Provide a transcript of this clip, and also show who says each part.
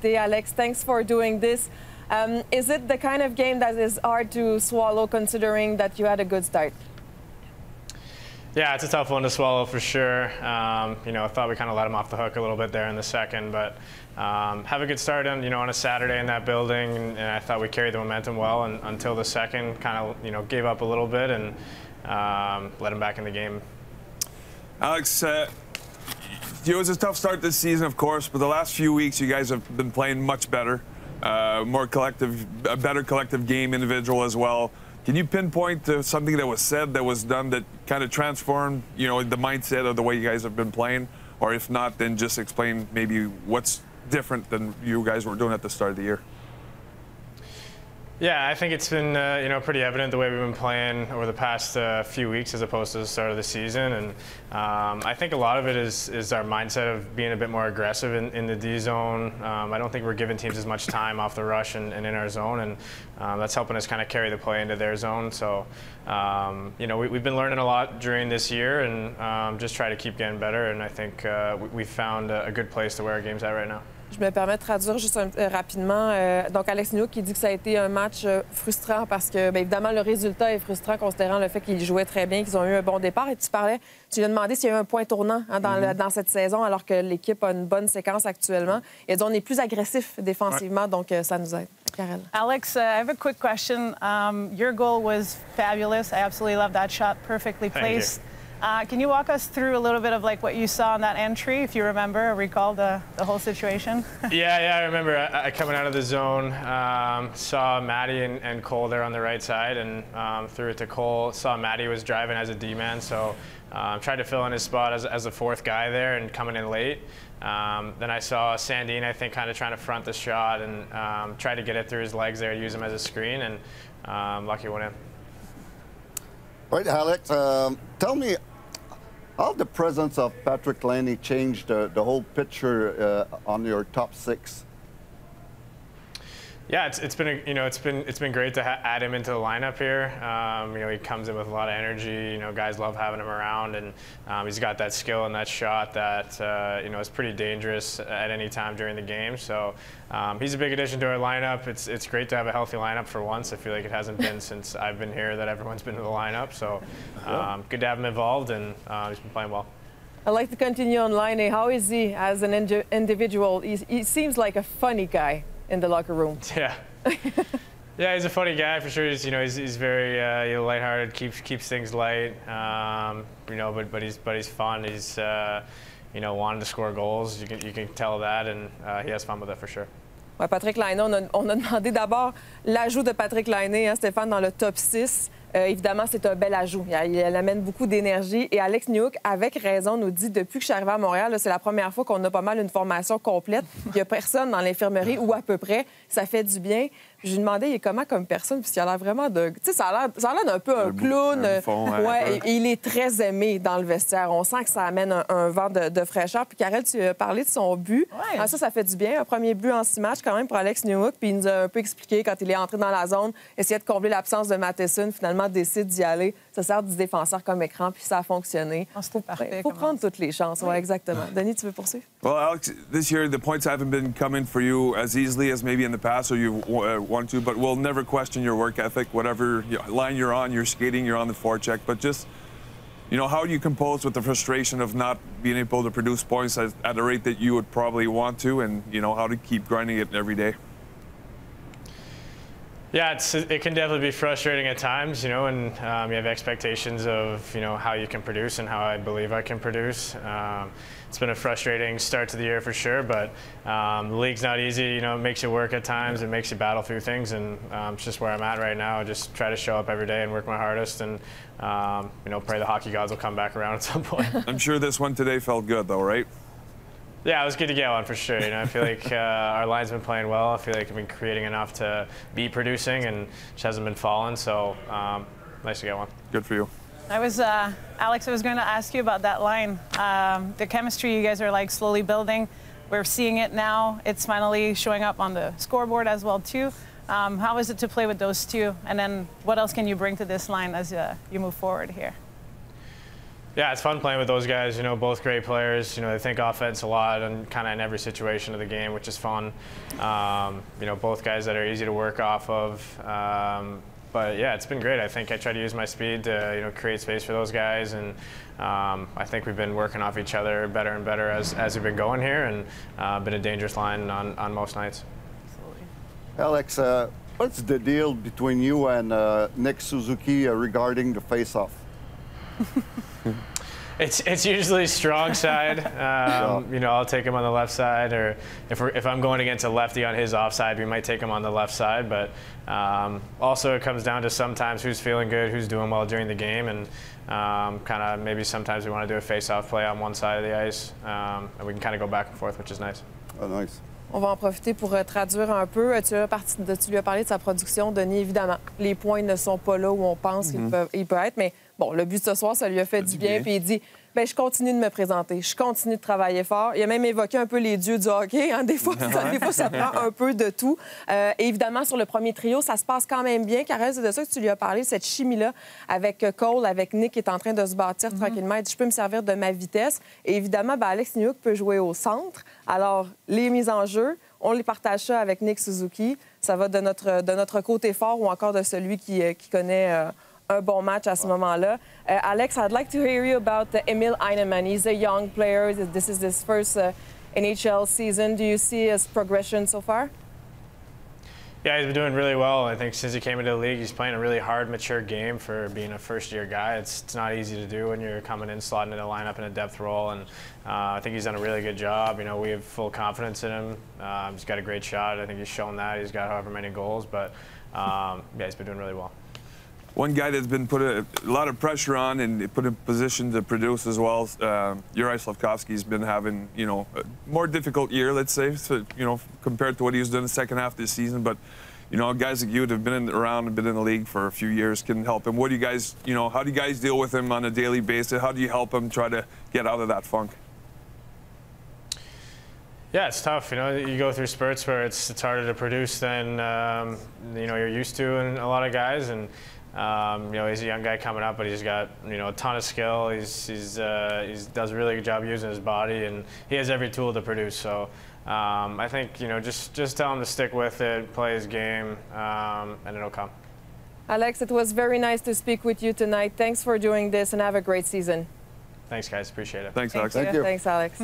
Speaker 1: invité. Alex, thanks for doing this. Is it the kind of game that is hard to swallow considering that you had a good start?
Speaker 2: Yeah, it's a tough one to swallow for sure. You know, I thought we kind of let him off the hook a little bit there in the second, but have a good start on, on a Saturday in that building, and I thought we carried the momentum well until the second, kind of, gave up a little bit and let him back in the game.
Speaker 3: Alex, it was a tough start this season, of course, but the last few weeks you guys have been playing much better, more collective, a better collective game, individual as well. Can you pinpoint something that was said, that was done, that kind of transformed, the mindset of the way you guys have been playing? Or if not, then just explain maybe what's different than you guys were doing at the start of the year.
Speaker 2: Yeah, I think it's been pretty evident the way we've been playing over the past few weeks as opposed to the start of the season, and I think a lot of it is our mindset of being a bit more aggressive in the D zone. I don't think we're giving teams as much time off the rush and in our zone, and that's helping us kind of carry the play into their zone. So we've been learning a lot during this year, and just try to keep getting better, and I think we've found a good place to where our game's at right now.
Speaker 1: Je me permets de traduire juste rapidement. Donc, Alex Newhook qui dit que ça a été un match frustrant parce que, bien évidemment, le résultat est frustrant considérant le fait qu'ils jouaient très bien, qu'ils ont eu un bon départ. Et tu lui as demandé s'il y a eu un point tournant dans cette saison alors que l'équipe a une bonne séquence actuellement. Il a dit on est plus agressif défensivement, donc ça nous aide. Karell.
Speaker 4: Alex, I have a quick question. Your goal was fabulous. I absolutely love that shot, perfectly placed. Can you walk us through a little bit of what you saw in that entry, if you remember or recall the whole situation?
Speaker 2: Yeah, I remember coming out of the zone, saw Matty and Cole there on the right side, and threw it to Cole. Saw Matty was driving as a D-man, so tried to fill in his spot as a fourth guy there and coming in late. Then I saw Sandine, I think, kind of trying to front the shot and tried to get it through his legs there, use him as a screen, and lucky went in.
Speaker 5: All right, Alex, tell me, how the presence of Patrik Laine changed the whole picture on your top six?
Speaker 2: Yeah, it's been great to add him into the lineup here. He comes in with a lot of energy. Guys love having him around, and he's got that skill and that shot that is pretty dangerous at any time during the game. So he's a big addition to our lineup. It's great to have a healthy lineup for once. I feel like it hasn't been since I've been here that everyone's been in the lineup. So good to have him involved, and he's been playing well.
Speaker 1: I'd like to continue on Laine. How is he as an individual? He seems like a funny guy in the locker room.
Speaker 2: Yeah. Yeah, he's a funny guy for sure. He's very lighthearted, keeps things light. But he's fun. He's wanting to score goals. You can tell that, and he has fun with it for sure.
Speaker 1: Ouais, Patrik Laine, on a demandé d'abord l'ajout de Patrik Laine, Stéphane, dans le top 6. Évidemment, c'est un bel ajout. Il amène beaucoup d'énergie. Et Alex Newhook, avec raison, nous dit depuis que je suis arrivé à Montréal, c'est la première fois qu'on a pas mal une formation complète. Il n'y a personne dans l'infirmerie, ou à peu près. Ça fait du bien. Je lui demandais, il est comment comme personne? Puis il a l'air vraiment de... Tu sais, ça a l'air d'un peu un clown. Et il est très aimé dans le vestiaire. On sent que ça amène un vent de fraîcheur. Puis Karell, tu as parlé de son but. Ouais. Ça fait du bien. Un premier but en 6 matchs quand même pour Alex Newhook. Puis il nous a un peu expliqué quand il est entré dans la zone, essayer de combler l'absence de Matheson. Finalement, décide d'y aller. Ça sert du défenseur comme écran, puis ça a fonctionné. Il faut prendre toutes les chances. Oui, exactement. Denis, tu veux poursuivre?
Speaker 3: Well, Alex, this year the points haven't been coming for you as easily as maybe in the past, or you want to, but we'll never question your work ethic, whatever line you're on, you're skating, you're on the forecheck, but just, how do you compose with the frustration of not being able to produce points at a rate that you would probably want to, and, how to keep grinding it every day?
Speaker 2: Yeah, it can definitely be frustrating at times, and you have expectations of, how you can produce and how I believe I can produce. It's been a frustrating start to the year for sure, but the league's not easy. It makes you work at times. It makes you battle through things, and it's just where I'm at right now. I just try to show up every day and work my hardest, and pray the hockey gods will come back around at some point.
Speaker 3: I'm sure this one today felt good, though, right?
Speaker 2: Yeah, it was good to get one for sure. I feel like our line's been playing well. I feel like I've been creating enough to be producing, and just hasn't been falling. So nice to get one.
Speaker 3: Good for you.
Speaker 4: Alex, I was going to ask you about that line. The chemistry you guys are slowly building. We're seeing it now. It's finally showing up on the scoreboard as well too. How is it to play with those two? And then what else can you bring to this line as you move forward here?
Speaker 2: Yeah, it's fun playing with those guys. You know, both great players. You know, they think offense a lot and kind of in every situation of the game, which is fun. You know, both guys that are easy to work off of. But yeah, it's been great. I think I try to use my speed to create space for those guys, and I think we've been working off each other better and better as we've been going here, and been a dangerous line on most nights.
Speaker 4: Absolutely.
Speaker 5: Alex, what's the deal between you and Nick Suzuki regarding the face-off?
Speaker 2: It's usually strong side. You know, I'll take him on the left side, or if I'm going against a lefty on his offside, we might take him on the left side. But also it comes down to sometimes who's feeling good, who's doing well during the game, and kind of maybe sometimes we want to do a face-off play on one side of the ice, and we can kind of go back and forth, which is nice.
Speaker 5: Oh, nice.
Speaker 1: On va en profiter pour traduire un peu. Tu lui as parlé de sa production, Denis. Évidemment, les points ne sont pas là où on pense qu'ils peuvent être, mais bon, le but de ce soir, ça lui a fait du bien. Puis il dit, bien, je continue de me présenter, je continue de travailler fort. Il a même évoqué un peu les dieux du hockey. Hein? Des fois, ça prend un peu de tout. Et évidemment, sur le premier trio, ça se passe quand même bien. Karell, c'est de ça que tu lui as parlé, cette chimie-là avec Cole, avec Nick qui est en train de se bâtir tranquillement. Il dit, je peux me servir de ma vitesse. Et évidemment, ben, Alex Newhook peut jouer au centre. Alors, les mises en jeu, on les partage ça avec Nick Suzuki. Ça va de notre côté fort ou encore de celui qui connaît un bon match à ce moment-là. Alex, I'd like to hear you about Emil Heinemann. He's a young player. This is his first NHL season. Do you see his progression so far?
Speaker 2: Yeah, he's been doing really well. I think since he came into the league, he's playing a really hard, mature game for being a first-year guy. It's not easy to do when you're coming in, slotting into the lineup in a depth role, and I think he's done a really good job. You know, we have full confidence in him. He's got a great shot. I think he's shown that. He's got however many goals, but yeah, he's been doing really well.
Speaker 3: One guy that's been put a lot of pressure on and put in position to produce as well, Juraj Slafkovsky's been having, you know, a more difficult year, let's say, so, you know, compared to what he was doing the second half of this season. But, you know, guys like you that have been around and been in the league for a few years can help him. What do you guys, you know, how do you guys deal with him on a daily basis? How do you help him try to get out of that funk?
Speaker 2: Yeah, it's tough. You know, you go through spurts where it's harder to produce than you know, you're used to in a lot of guys, and you know, he's a young guy coming up, but he's got, you know, a ton of skill. He does a really good job using his body, and he has every tool to produce. So I think, you know, just tell him to stick with it, play his game, and it'll come.
Speaker 1: Alex, it was very nice to speak with you tonight. Thanks for doing this, and have a great season.
Speaker 2: Thanks, guys. Appreciate it.
Speaker 3: Thanks, Alex.
Speaker 5: Thank you.
Speaker 1: Thanks, Alex.